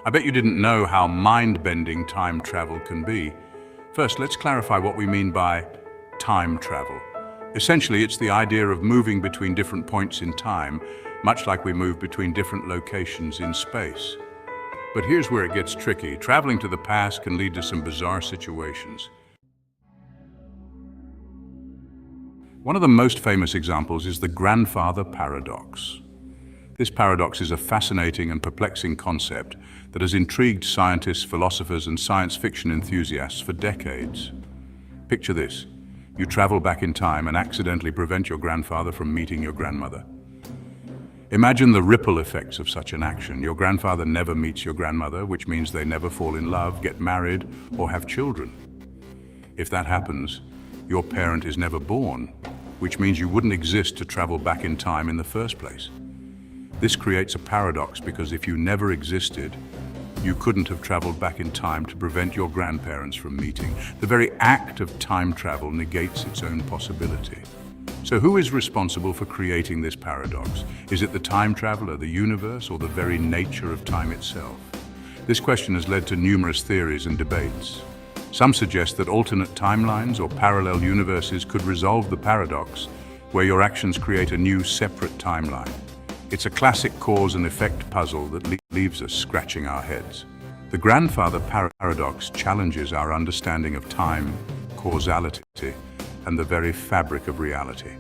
I bet you didn't know how mind-bending time travel can be. First, let's clarify what we mean by time travel. Essentially, it's the idea of moving between different points in time, much like we move between different locations in space. But here's where it gets tricky. Traveling to the past can lead to some bizarre situations. One of the most famous examples is the grandfather paradox. This paradox is a fascinating and perplexing concept that has intrigued scientists, philosophers, and science fiction enthusiasts for decades. Picture this. You travel back in time and accidentally prevent your grandfather from meeting your grandmother. Imagine the ripple effects of such an action. Your grandfather never meets your grandmother, which means they never fall in love, get married, or have children. If that happens, your parent is never born, which means you wouldn't exist to travel back in time in the first place. This creates a paradox because if you never existed, you couldn't have traveled back in time to prevent your grandparents from meeting. The very act of time travel negates its own possibility. So who is responsible for creating this paradox? Is it the time traveler, the universe, or the very nature of time itself? This question has led to numerous theories and debates. Some suggest that alternate timelines or parallel universes could resolve the paradox, where your actions create a new, separate timeline. It's a classic cause and effect puzzle that leaves us scratching our heads. The grandfather paradox challenges our understanding of time, causality, and the very fabric of reality.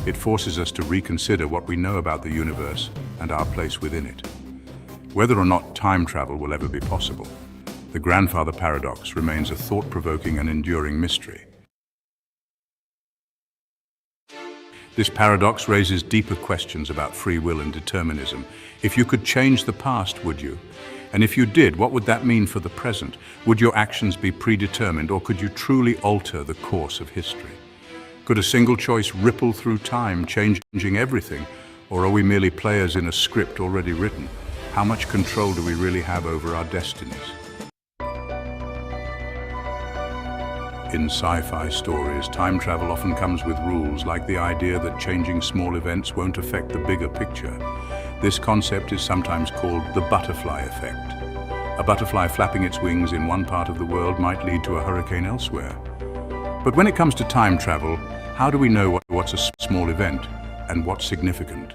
It forces us to reconsider what we know about the universe and our place within it. Whether or not time travel will ever be possible, the grandfather paradox remains a thought-provoking and enduring mystery. This paradox raises deeper questions about free will and determinism. If you could change the past, would you? And if you did, what would that mean for the present? Would your actions be predetermined, or could you truly alter the course of history? Could a single choice ripple through time, changing everything? Or are we merely players in a script already written? How much control do we really have over our destinies? In sci-fi stories, time travel often comes with rules, like the idea that changing small events won't affect the bigger picture. This concept is sometimes called the butterfly effect. A butterfly flapping its wings in one part of the world might lead to a hurricane elsewhere. But when it comes to time travel, how do we know what's a small event and what's significant?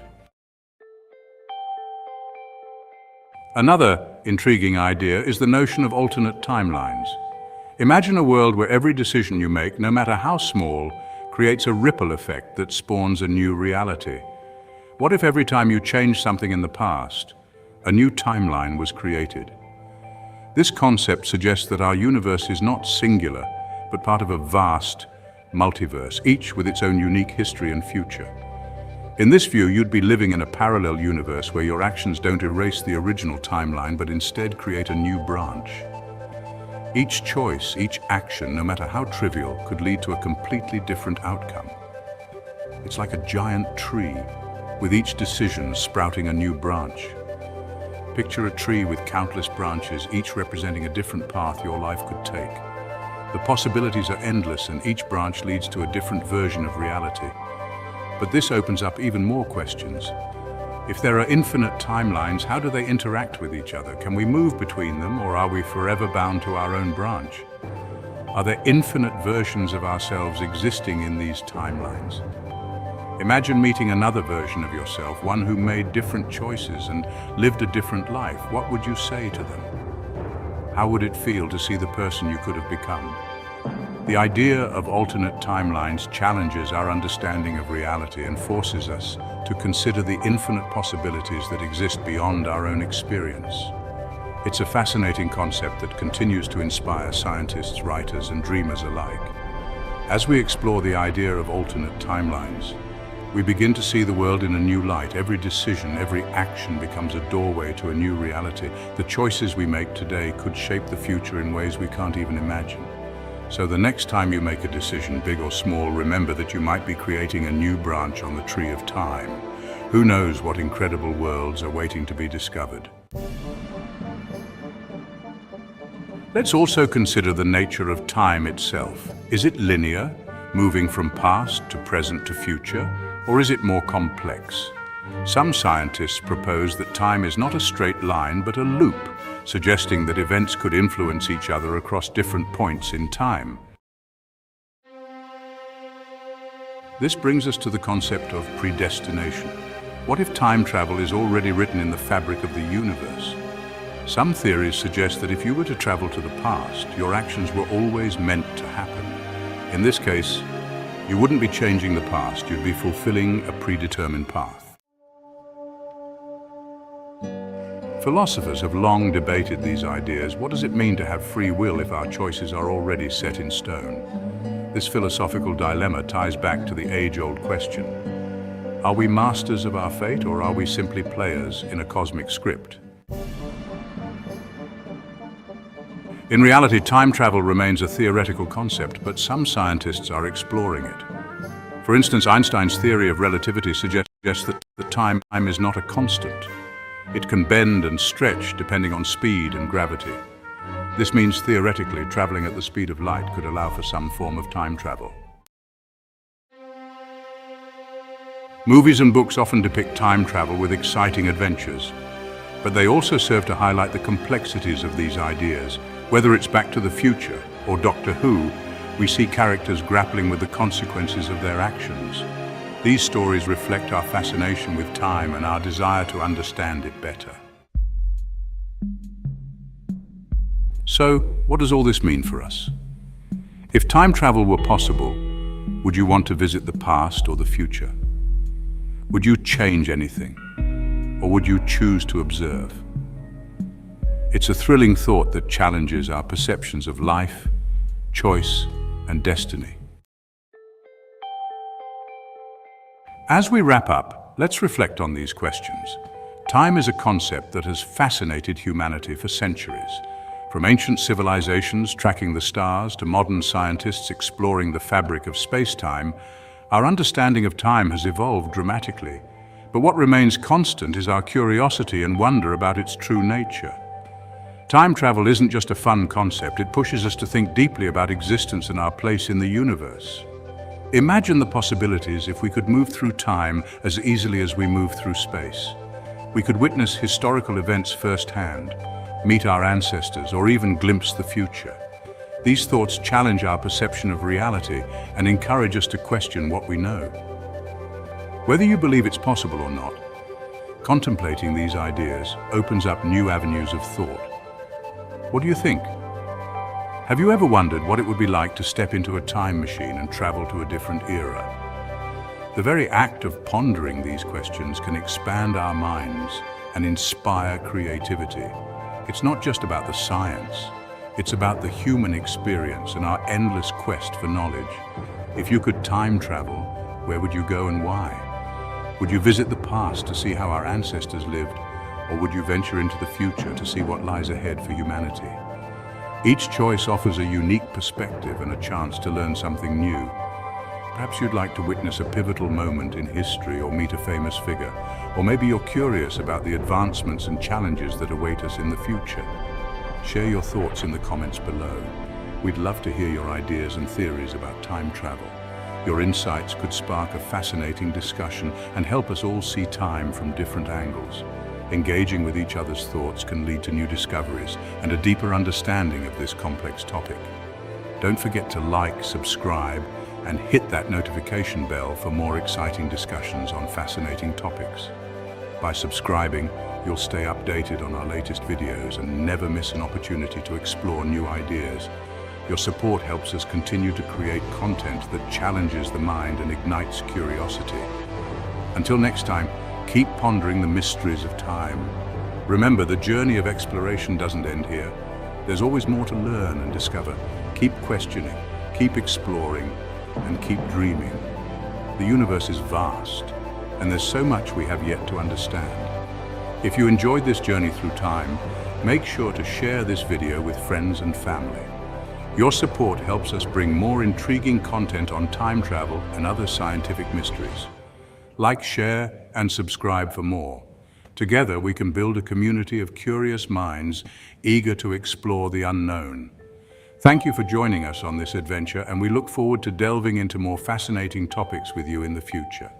Another intriguing idea is the notion of alternate timelines. Imagine a world where every decision you make, no matter how small, creates a ripple effect that spawns a new reality. What if every time you changed something in the past, a new timeline was created? This concept suggests that our universe is not singular, but part of a vast multiverse, each with its own unique history and future. In this view, you'd be living in a parallel universe where your actions don't erase the original timeline, but instead create a new branch. Each choice, each action, no matter how trivial, could lead to a completely different outcome. It's like a giant tree, with each decision sprouting a new branch. Picture a tree with countless branches, each representing a different path your life could take. The possibilities are endless, and each branch leads to a different version of reality. But this opens up even more questions. If there are infinite timelines, how do they interact with each other? Can we move between them, or are we forever bound to our own branch? Are there infinite versions of ourselves existing in these timelines? Imagine meeting another version of yourself, one who made different choices and lived a different life. What would you say to them? How would it feel to see the person you could have become? The idea of alternate timelines challenges our understanding of reality and forces us to consider the infinite possibilities that exist beyond our own experience. It's a fascinating concept that continues to inspire scientists, writers, and dreamers alike. As we explore the idea of alternate timelines, we begin to see the world in a new light. Every decision, every action becomes a doorway to a new reality. The choices we make today could shape the future in ways we can't even imagine. So the next time you make a decision, big or small, remember that you might be creating a new branch on the tree of time. Who knows what incredible worlds are waiting to be discovered? Let's also consider the nature of time itself. Is it linear, moving from past to present to future, or is it more complex? Some scientists propose that time is not a straight line, but a loop, suggesting that events could influence each other across different points in time. This brings us to the concept of predestination. What if time travel is already written in the fabric of the universe? Some theories suggest that if you were to travel to the past, your actions were always meant to happen. In this case, you wouldn't be changing the past, you'd be fulfilling a predetermined path. Philosophers have long debated these ideas. What does it mean to have free will if our choices are already set in stone? This philosophical dilemma ties back to the age-old question: are we masters of our fate, or are we simply players in a cosmic script? In reality, time travel remains a theoretical concept, but some scientists are exploring it. For instance, Einstein's theory of relativity suggests that time is not a constant. It can bend and stretch depending on speed and gravity. This means theoretically, traveling at the speed of light could allow for some form of time travel. Movies and books often depict time travel with exciting adventures, but they also serve to highlight the complexities of these ideas. Whether it's Back to the Future or Doctor Who, we see characters grappling with the consequences of their actions. These stories reflect our fascination with time and our desire to understand it better. So, what does all this mean for us? If time travel were possible, would you want to visit the past or the future? Would you change anything, or would you choose to observe? It's a thrilling thought that challenges our perceptions of life, choice, and destiny. As we wrap up, let's reflect on these questions. Time is a concept that has fascinated humanity for centuries. From ancient civilizations tracking the stars to modern scientists exploring the fabric of space-time, our understanding of time has evolved dramatically. But what remains constant is our curiosity and wonder about its true nature. Time travel isn't just a fun concept, it pushes us to think deeply about existence and our place in the universe. Imagine the possibilities if we could move through time as easily as we move through space. We could witness historical events firsthand, meet our ancestors, or even glimpse the future. These thoughts challenge our perception of reality and encourage us to question what we know. Whether you believe it's possible or not, contemplating these ideas opens up new avenues of thought. What do you think? Have you ever wondered what it would be like to step into a time machine and travel to a different era? The very act of pondering these questions can expand our minds and inspire creativity. It's not just about the science, it's about the human experience and our endless quest for knowledge. If you could time travel, where would you go and why? Would you visit the past to see how our ancestors lived? Or would you venture into the future to see what lies ahead for humanity? Each choice offers a unique perspective and a chance to learn something new. Perhaps you'd like to witness a pivotal moment in history or meet a famous figure. Or maybe you're curious about the advancements and challenges that await us in the future. Share your thoughts in the comments below. We'd love to hear your ideas and theories about time travel. Your insights could spark a fascinating discussion and help us all see time from different angles. Engaging with each other's thoughts can lead to new discoveries and a deeper understanding of this complex topic. Don't forget to like, subscribe, and hit that notification bell for more exciting discussions on fascinating topics. By subscribing, you'll stay updated on our latest videos and never miss an opportunity to explore new ideas. Your support helps us continue to create content that challenges the mind and ignites curiosity. Until next time, keep pondering the mysteries of time. Remember, the journey of exploration doesn't end here. There's always more to learn and discover. Keep questioning, keep exploring, and keep dreaming. The universe is vast, and there's so much we have yet to understand. If you enjoyed this journey through time, make sure to share this video with friends and family. Your support helps us bring more intriguing content on time travel and other scientific mysteries. Like, share, and subscribe for more. Together, we can build a community of curious minds eager to explore the unknown. Thank you for joining us on this adventure, and we look forward to delving into more fascinating topics with you in the future.